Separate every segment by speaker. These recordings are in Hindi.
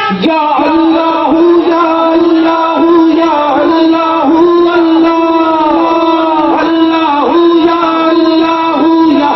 Speaker 1: या अल्लाह या अल्लाह या अल्लाह अल्लाह या अल्लाह या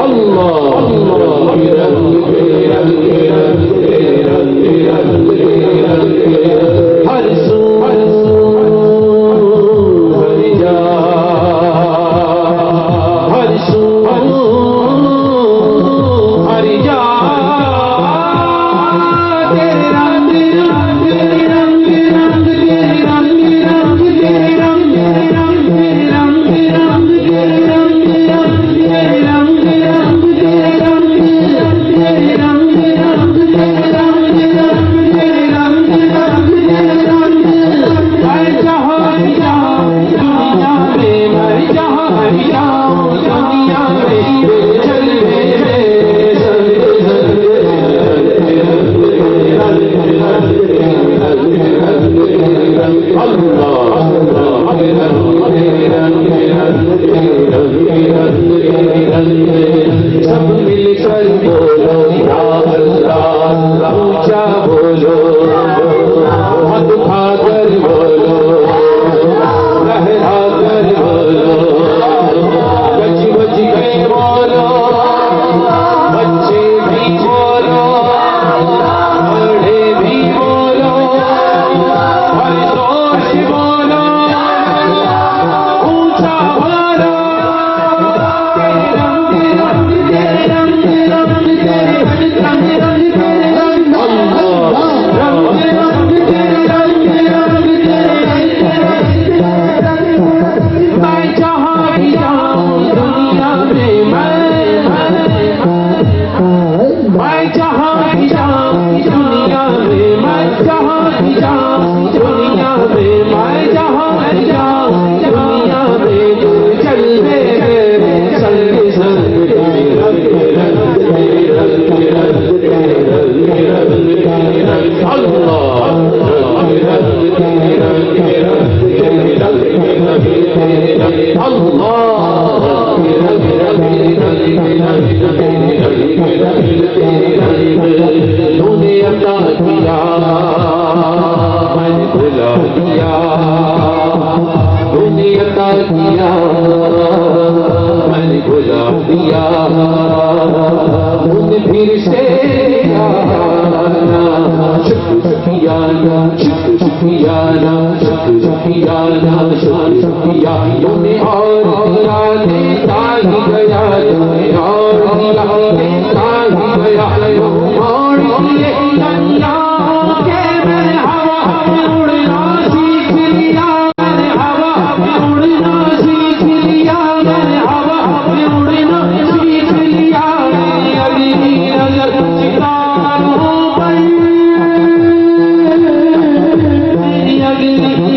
Speaker 1: अल्लाह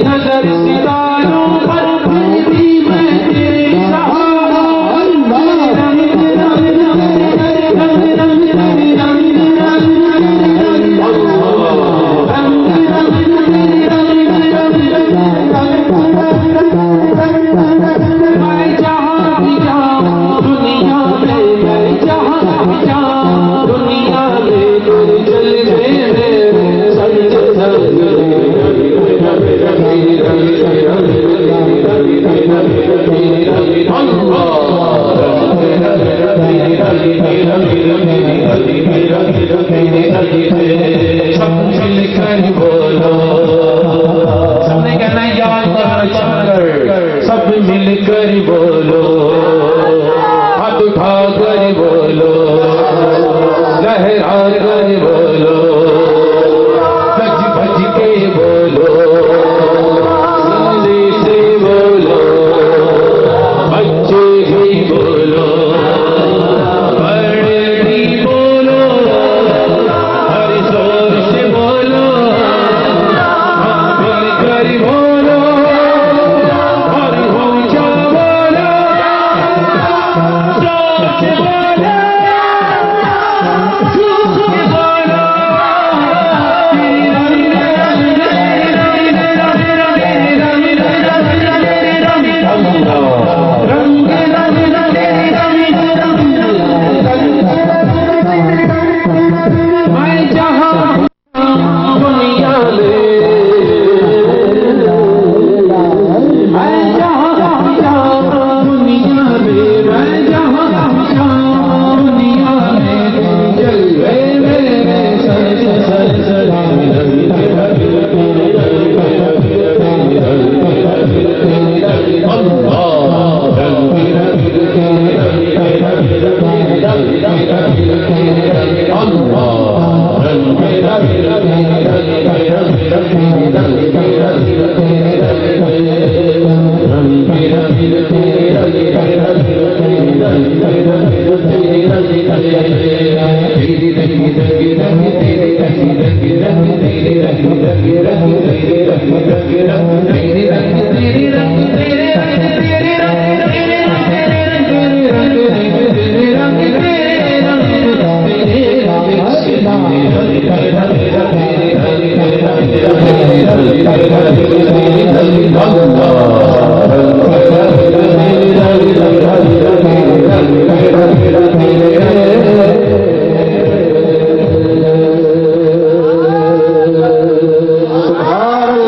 Speaker 2: नजर सितारों पर भी मैं
Speaker 1: सब मिलकर बोलो, सबने कहना है या अल्लाह शंकर, सब मिलकर बोलो, हाथ उठाकर बोलो, लहरा कर बोलो, गज भज के बोलो, सीने से बोलो, बच्चे भी बोलो, बड़े भी बोलो, हर जोर से बोलो, मिलकर बोलो, हर ऊंचा बोलो, जोर से बोलो, झूठ से बोलो, मैं जहाँ दुनिया में, मैं जहाँ दुनिया में, मैं जहाँ दुनिया में, जलवे मेरे सर सर सर Allah